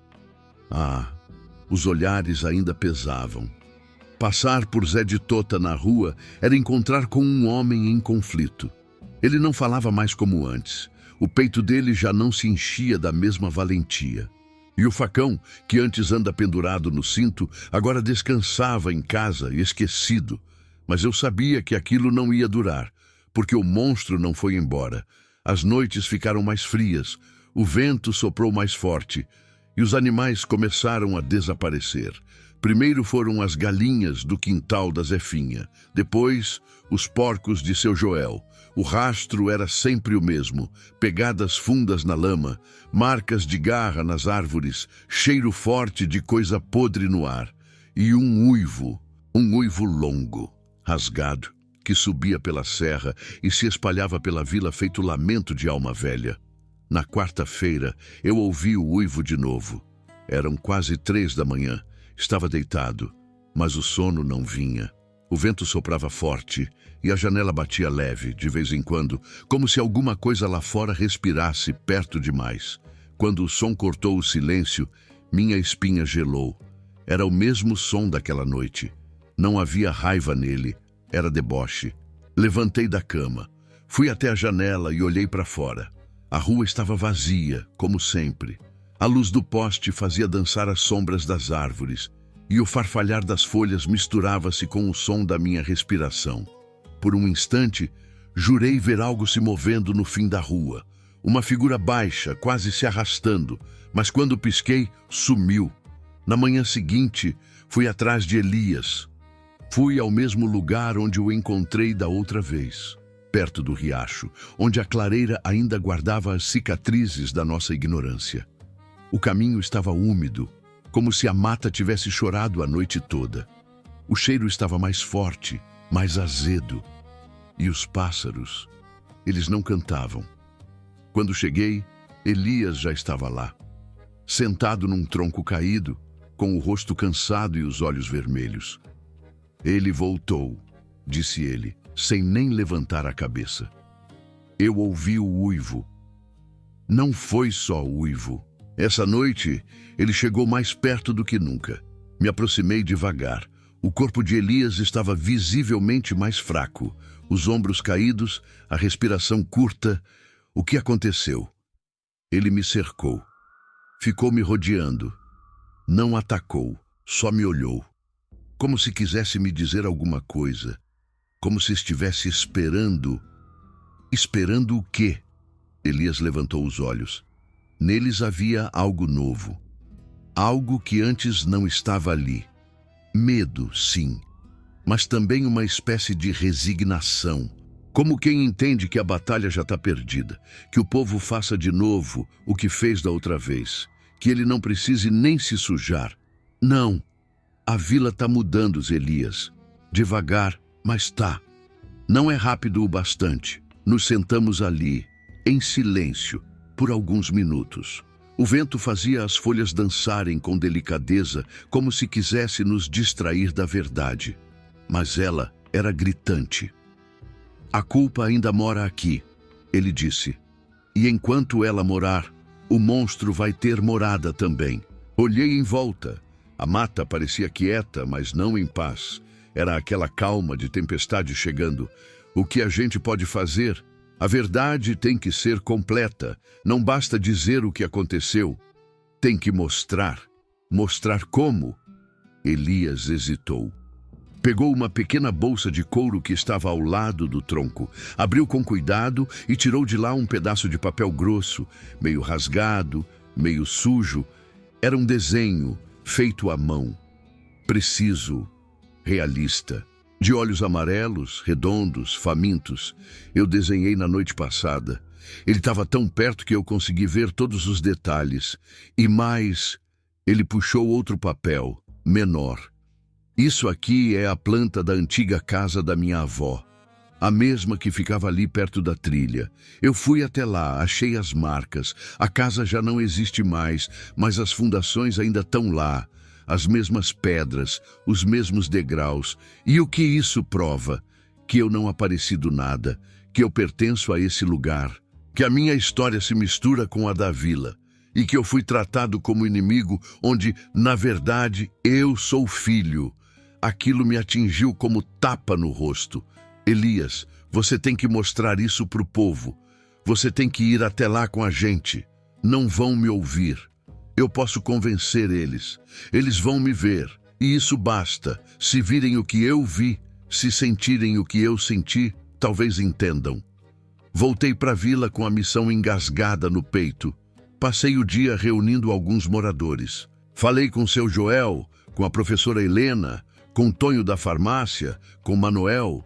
os olhares ainda pesavam. Passar por Zé de Tota na rua era encontrar com um homem em conflito. Ele não falava mais como antes. O peito dele já não se enchia da mesma valentia. E o facão, que antes anda pendurado no cinto, agora descansava em casa, esquecido. Mas eu sabia que aquilo não ia durar, porque o monstro não foi embora. As noites ficaram mais frias, o vento soprou mais forte, e os animais começaram a desaparecer. Primeiro foram as galinhas do quintal da Zefinha, depois os porcos de seu Joel. O rastro era sempre o mesmo, pegadas fundas na lama, marcas de garra nas árvores, cheiro forte de coisa podre no ar, e um uivo longo, rasgado, que subia pela serra e se espalhava pela vila feito lamento de alma velha. Na quarta-feira, eu ouvi o uivo de novo. Eram quase 3 da manhã. Estava deitado, mas o sono não vinha. O vento soprava forte e a janela batia leve, de vez em quando, como se alguma coisa lá fora respirasse perto demais. Quando o som cortou o silêncio, minha espinha gelou. Era o mesmo som daquela noite. Não havia raiva nele, era deboche. Levantei da cama, fui até a janela e olhei para fora. A rua estava vazia, como sempre. A luz do poste fazia dançar as sombras das árvores, e o farfalhar das folhas misturava-se com o som da minha respiração. Por um instante, jurei ver algo se movendo no fim da rua. Uma figura baixa, quase se arrastando, mas quando pisquei, sumiu. Na manhã seguinte, fui atrás de Elias. Fui ao mesmo lugar onde o encontrei da outra vez, perto do riacho, onde a clareira ainda guardava as cicatrizes da nossa ignorância. O caminho estava úmido, como se a mata tivesse chorado a noite toda. O cheiro estava mais forte, mais azedo. E os pássaros, eles não cantavam. Quando cheguei, Elias já estava lá, sentado num tronco caído, com o rosto cansado e os olhos vermelhos. Ele voltou, disse ele, sem nem levantar a cabeça. Eu ouvi o uivo. Não foi só o uivo. Essa noite, ele chegou mais perto do que nunca. Me aproximei devagar. O corpo de Elias estava visivelmente mais fraco. Os ombros caídos, a respiração curta. O que aconteceu? Ele me cercou. Ficou me rodeando. Não atacou, só me olhou. Como se quisesse me dizer alguma coisa. Como se estivesse esperando. Esperando o quê? Elias levantou os olhos. Neles havia algo novo. Algo que antes não estava ali. Medo, sim, mas também uma espécie de resignação. Como quem entende que a batalha já está perdida, que o povo faça de novo o que fez da outra vez, que ele não precise nem se sujar. Não, a vila está mudando, Elias. Devagar, mas tá. Não é rápido o bastante. Nos sentamos ali, em silêncio, por alguns minutos. O vento fazia as folhas dançarem com delicadeza, como se quisesse nos distrair da verdade. Mas ela era gritante. A culpa ainda mora aqui, ele disse. E enquanto ela morar, o monstro vai ter morada também. Olhei em volta. A mata parecia quieta, mas não em paz. Era aquela calma de tempestade chegando. O que a gente pode fazer? A verdade tem que ser completa. Não basta dizer o que aconteceu. Tem que mostrar. Mostrar como? Elias hesitou. Pegou uma pequena bolsa de couro que estava ao lado do tronco, abriu com cuidado e tirou de lá um pedaço de papel grosso, meio rasgado, meio sujo. Era um desenho feito à mão, preciso, realista, de olhos amarelos, redondos, famintos. Eu desenhei na noite passada. Ele estava tão perto que eu consegui ver todos os detalhes. E mais, ele puxou outro papel, menor. Isso aqui é a planta da antiga casa da minha avó, a mesma que ficava ali perto da trilha. Eu fui até lá, achei as marcas. A casa já não existe mais, mas as fundações ainda estão lá. As mesmas pedras, os mesmos degraus. E o que isso prova? Que eu não apareci do nada, que eu pertenço a esse lugar, que a minha história se mistura com a da vila, e que eu fui tratado como inimigo, onde, na verdade, eu sou filho. Aquilo me atingiu como tapa no rosto. Elias, você tem que mostrar isso para o povo. Você tem que ir até lá com a gente. Não vão me ouvir. Eu posso convencer eles. Eles vão me ver. E isso basta. Se virem o que eu vi, se sentirem o que eu senti, talvez entendam. Voltei para a vila com a missão engasgada no peito. Passei o dia reunindo alguns moradores. Falei com seu Joel, com a professora Helena, com Tonho da farmácia, com Manuel.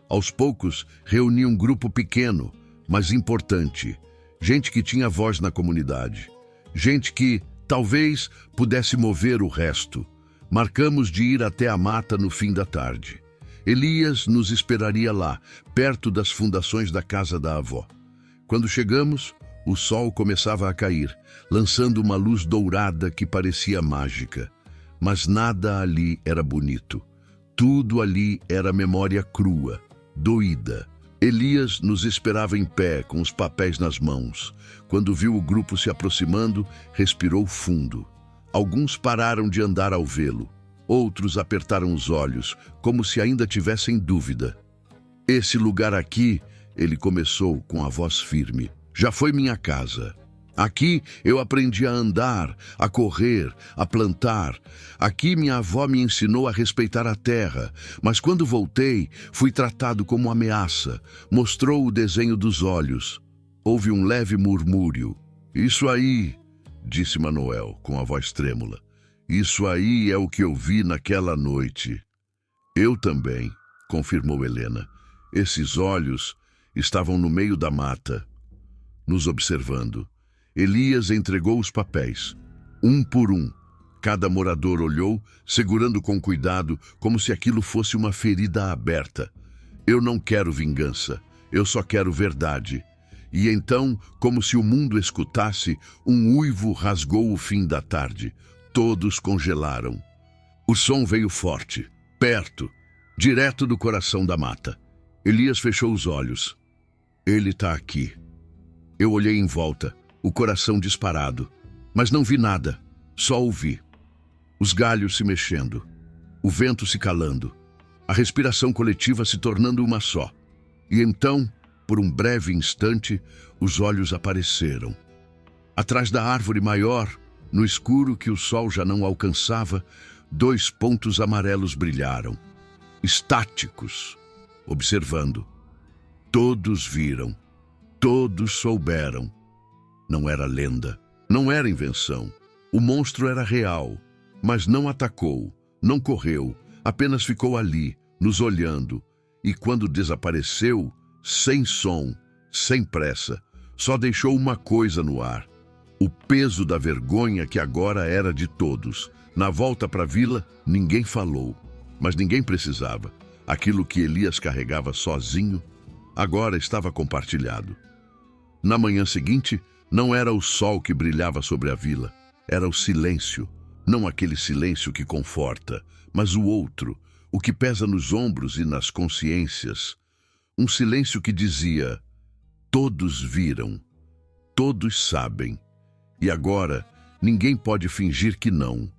Aos poucos, reuni um grupo pequeno, mas importante. Gente que tinha voz na comunidade. Gente que, talvez, pudesse mover o resto. Marcamos de ir até a mata no fim da tarde. Elias nos esperaria lá, perto das fundações da casa da avó. Quando chegamos, o sol começava a cair, lançando uma luz dourada que parecia mágica. Mas nada ali era bonito. Tudo ali era memória crua, doída. Elias nos esperava em pé, com os papéis nas mãos. Quando viu o grupo se aproximando, respirou fundo. Alguns pararam de andar ao vê-lo. Outros apertaram os olhos, como se ainda tivessem dúvida. Esse lugar aqui, ele começou com a voz firme, já foi minha casa. Aqui eu aprendi a andar, a correr, a plantar. Aqui minha avó me ensinou a respeitar a terra. Mas quando voltei, fui tratado como ameaça. Mostrou o desenho dos olhos. Houve um leve murmúrio. Isso aí, disse Manuel, com a voz trêmula. Isso aí é o que eu vi naquela noite. Eu também, confirmou Helena. Esses olhos estavam no meio da mata, nos observando. Elias entregou os papéis, um por um. Cada morador olhou, segurando com cuidado, como se aquilo fosse uma ferida aberta. Eu não quero vingança, eu só quero verdade. E então, como se o mundo escutasse, um uivo rasgou o fim da tarde. Todos congelaram. O som veio forte, perto, direto do coração da mata. Elias fechou os olhos. Ele está aqui. Eu olhei em volta, o coração disparado, mas não vi nada, só ouvi. Os galhos se mexendo, o vento se calando, a respiração coletiva se tornando uma só. E então, por um breve instante, os olhos apareceram. Atrás da árvore maior, no escuro que o sol já não alcançava, 2 pontos amarelos brilharam, estáticos, observando. Todos viram, todos souberam. Não era lenda, não era invenção. O monstro era real, mas não atacou, não correu, apenas ficou ali, nos olhando. E quando desapareceu, sem som, sem pressa, só deixou uma coisa no ar. O peso da vergonha que agora era de todos. Na volta para a vila, ninguém falou, mas ninguém precisava. Aquilo que Elias carregava sozinho, agora estava compartilhado. Na manhã seguinte, não era o sol que brilhava sobre a vila, era o silêncio. Não aquele silêncio que conforta, mas o outro, o que pesa nos ombros e nas consciências. Um silêncio que dizia: todos viram, todos sabem. E agora, ninguém pode fingir que não.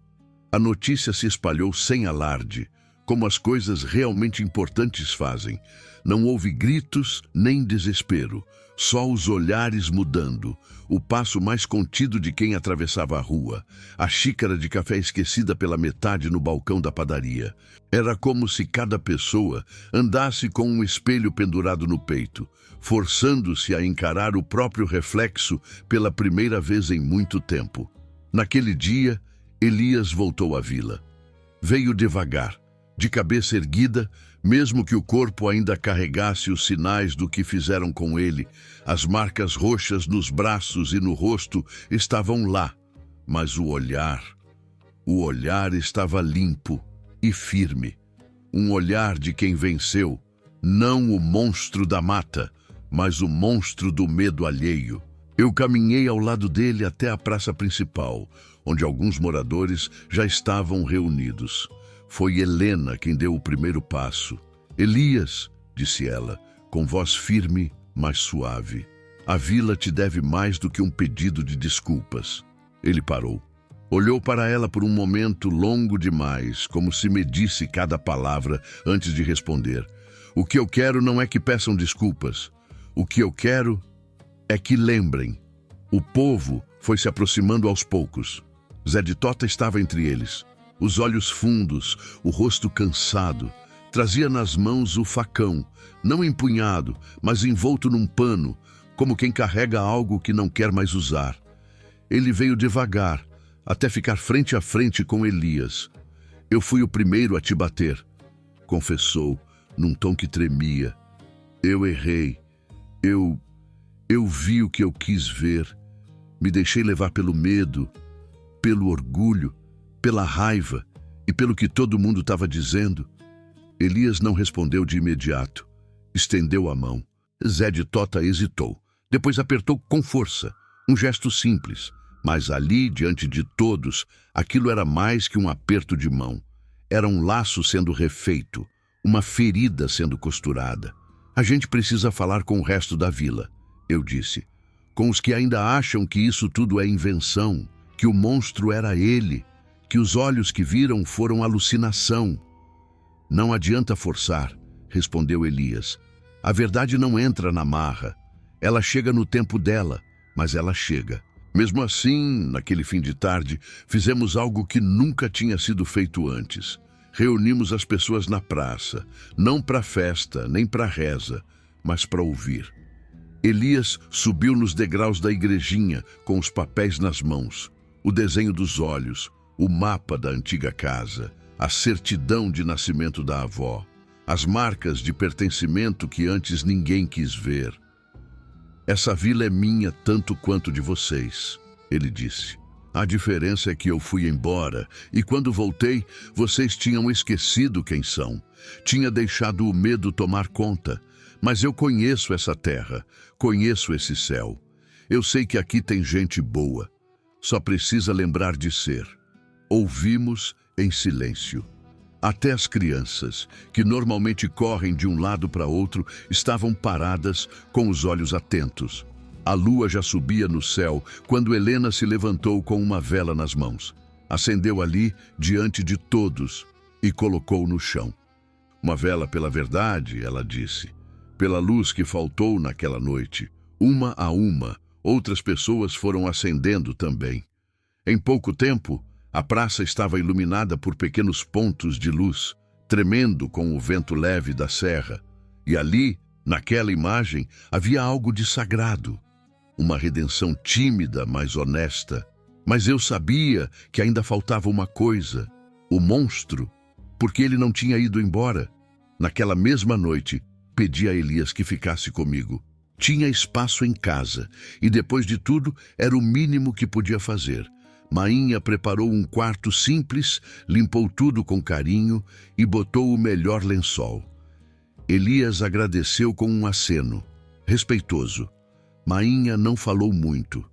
A notícia se espalhou sem alarde, como as coisas realmente importantes fazem. Não houve gritos nem desespero, só os olhares mudando, o passo mais contido de quem atravessava a rua, a xícara de café esquecida pela metade no balcão da padaria. Era como se cada pessoa andasse com um espelho pendurado no peito, forçando-se a encarar o próprio reflexo pela primeira vez em muito tempo. Naquele dia, Elias voltou à vila. Veio devagar, de cabeça erguida, mesmo que o corpo ainda carregasse os sinais do que fizeram com ele. As marcas roxas nos braços e no rosto estavam lá, mas o olhar estava limpo e firme. Um olhar de quem venceu, não o monstro da mata, mas o monstro do medo alheio. Eu caminhei ao lado dele até a praça principal, onde alguns moradores já estavam reunidos. Foi Helena quem deu o primeiro passo. Elias, disse ela, com voz firme, mas suave. A vila te deve mais do que um pedido de desculpas. Ele parou. Olhou para ela por um momento longo demais, como se medisse cada palavra antes de responder. O que eu quero não é que peçam desculpas. O que eu quero é que lembrem. O povo foi se aproximando aos poucos. Zé de Tota estava entre eles. Os olhos fundos, o rosto cansado. Trazia nas mãos o facão, não empunhado, mas envolto num pano, como quem carrega algo que não quer mais usar. Ele veio devagar, até ficar frente a frente com Elias. Eu fui o primeiro a te bater, confessou, num tom que tremia. Eu errei. Eu vi o que eu quis ver. Me deixei levar pelo medo, pelo orgulho, pela raiva e pelo que todo mundo estava dizendo. Elias não respondeu de imediato. Estendeu a mão. Zé de Tota hesitou. Depois apertou com força. Um gesto simples. Mas ali, diante de todos, aquilo era mais que um aperto de mão. Era um laço sendo refeito. Uma ferida sendo costurada. A gente precisa falar com o resto da vila, eu disse. Com os que ainda acham que isso tudo é invenção, que o monstro era ele, que os olhos que viram foram alucinação. Não adianta forçar, respondeu Elias. A verdade não entra na marra. Ela chega no tempo dela, mas ela chega. Mesmo assim, naquele fim de tarde, fizemos algo que nunca tinha sido feito antes. Reunimos as pessoas na praça, não para festa, nem para reza, mas para ouvir. Elias subiu nos degraus da igrejinha, com os papéis nas mãos, o desenho dos olhos, o mapa da antiga casa, a certidão de nascimento da avó, as marcas de pertencimento que antes ninguém quis ver. Essa vila é minha tanto quanto de vocês, ele disse. A diferença é que eu fui embora e quando voltei, vocês tinham esquecido quem são. Tinha deixado o medo tomar conta. Mas eu conheço essa terra, conheço esse céu. Eu sei que aqui tem gente boa. Só precisa lembrar de ser. Ouvimos em silêncio. Até as crianças, que normalmente correm de um lado para outro, estavam paradas com os olhos atentos. A lua já subia no céu quando Helena se levantou com uma vela nas mãos. Acendeu ali, diante de todos, e colocou no chão. Uma vela pela verdade, ela disse. Pela luz que faltou naquela noite. Uma a uma, outras pessoas foram acendendo também. Em pouco tempo, a praça estava iluminada por pequenos pontos de luz, tremendo com o vento leve da serra. E ali, naquela imagem, havia algo de sagrado. Uma redenção tímida, mas honesta. Mas eu sabia que ainda faltava uma coisa. O monstro, porque ele não tinha ido embora. Naquela mesma noite, pedi a Elias que ficasse comigo. Tinha espaço em casa, e depois de tudo, era o mínimo que podia fazer. Mainha preparou um quarto simples, limpou tudo com carinho e botou o melhor lençol. Elias agradeceu com um aceno, respeitoso. Mainha não falou muito,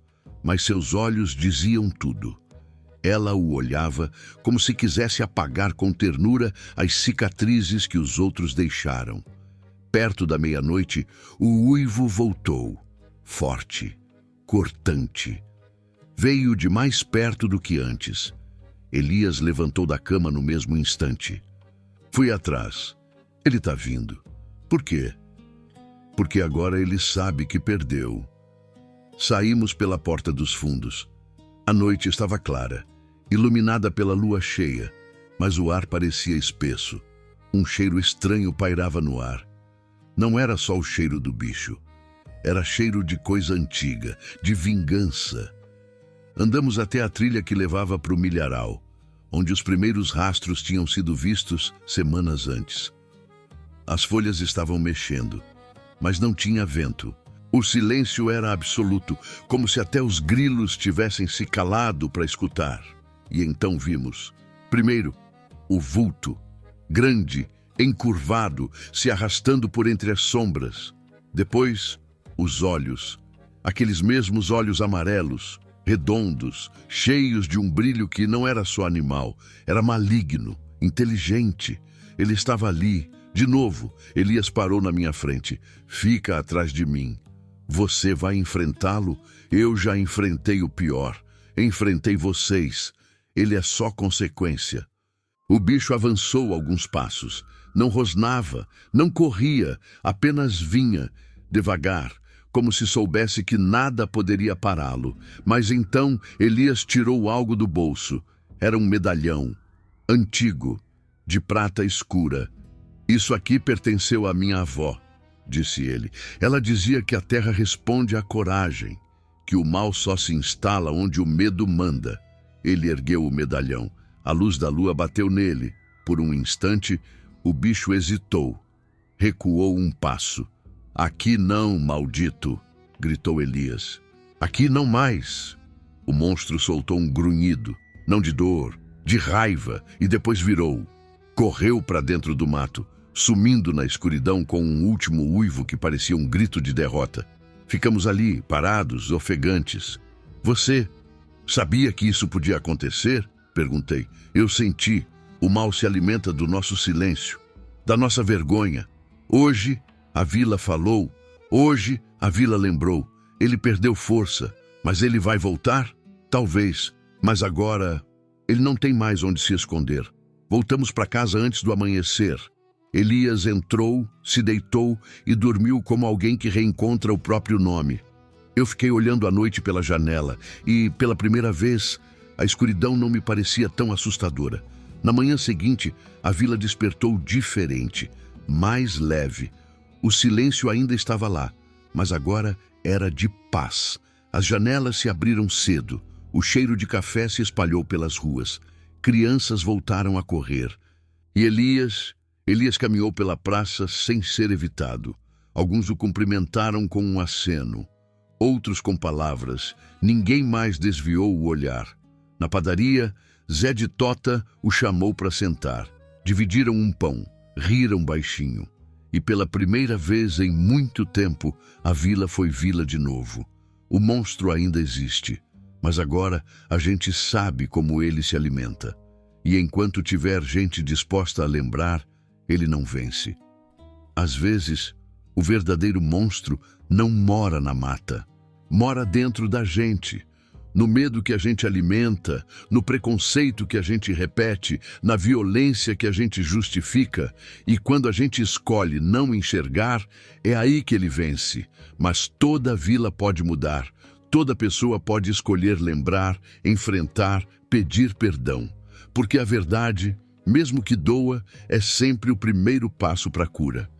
mas seus olhos diziam tudo. Ela o olhava como se quisesse apagar com ternura as cicatrizes que os outros deixaram. Perto da meia-noite, o uivo voltou, forte, cortante. Veio de mais perto do que antes. Elias levantou da cama no mesmo instante. Fui atrás. Ele está vindo. Por quê? Porque agora ele sabe que perdeu. Saímos pela porta dos fundos. A noite estava clara, iluminada pela lua cheia, mas o ar parecia espesso. Um cheiro estranho pairava no ar. Não era só o cheiro do bicho. Era cheiro de coisa antiga, de vingança. Andamos até a trilha que levava para o milharal, onde os primeiros rastros tinham sido vistos semanas antes. As folhas estavam mexendo, mas não tinha vento. O silêncio era absoluto, como se até os grilos tivessem se calado para escutar. E então vimos, primeiro, o vulto, grande, encurvado, se arrastando por entre as sombras. Depois, os olhos, aqueles mesmos olhos amarelos, redondos, cheios de um brilho que não era só animal, era maligno, inteligente. Ele estava ali. De novo, Elias parou na minha frente. Fica atrás de mim. Você vai enfrentá-lo? Eu já enfrentei o pior. Enfrentei vocês. Ele é só consequência. O bicho avançou alguns passos. Não rosnava, não corria, apenas vinha, devagar, como se soubesse que nada poderia pará-lo. Mas então Elias tirou algo do bolso. Era um medalhão, antigo, de prata escura. Isso aqui pertenceu à minha avó, disse ele. Ela dizia que a terra responde à coragem, que o mal só se instala onde o medo manda. Ele ergueu o medalhão. A luz da lua bateu nele. Por um instante, o bicho hesitou. Recuou um passo. Aqui não, maldito, gritou Elias. Aqui não mais. O monstro soltou um grunhido, não de dor, de raiva, e depois virou. Correu para dentro do mato, sumindo na escuridão com um último uivo que parecia um grito de derrota. Ficamos ali, parados, ofegantes. Você sabia que isso podia acontecer? Perguntei. Eu senti. O mal se alimenta do nosso silêncio, da nossa vergonha. Hoje, a vila falou. Hoje, a vila lembrou. Ele perdeu força, mas ele vai voltar? Talvez. Mas agora, ele não tem mais onde se esconder. Voltamos para casa antes do amanhecer. Elias entrou, se deitou e dormiu como alguém que reencontra o próprio nome. Eu fiquei olhando a noite pela janela e, pela primeira vez, a escuridão não me parecia tão assustadora. Na manhã seguinte, a vila despertou diferente, mais leve. O silêncio ainda estava lá, mas agora era de paz. As janelas se abriram cedo. O cheiro de café se espalhou pelas ruas. Crianças voltaram a correr. E Elias caminhou pela praça sem ser evitado. Alguns o cumprimentaram com um aceno, outros com palavras. Ninguém mais desviou o olhar. Na padaria, Zé de Tota o chamou para sentar. Dividiram um pão, riram baixinho. E pela primeira vez em muito tempo, a vila foi vila de novo. O monstro ainda existe, mas agora a gente sabe como ele se alimenta. E enquanto tiver gente disposta a lembrar, ele não vence. Às vezes, o verdadeiro monstro não mora na mata. Mora dentro da gente, no medo que a gente alimenta, no preconceito que a gente repete, na violência que a gente justifica. E quando a gente escolhe não enxergar, é aí que ele vence. Mas toda vila pode mudar. Toda pessoa pode escolher lembrar, enfrentar, pedir perdão. Porque a verdade, mesmo que doa, é sempre o primeiro passo para a cura.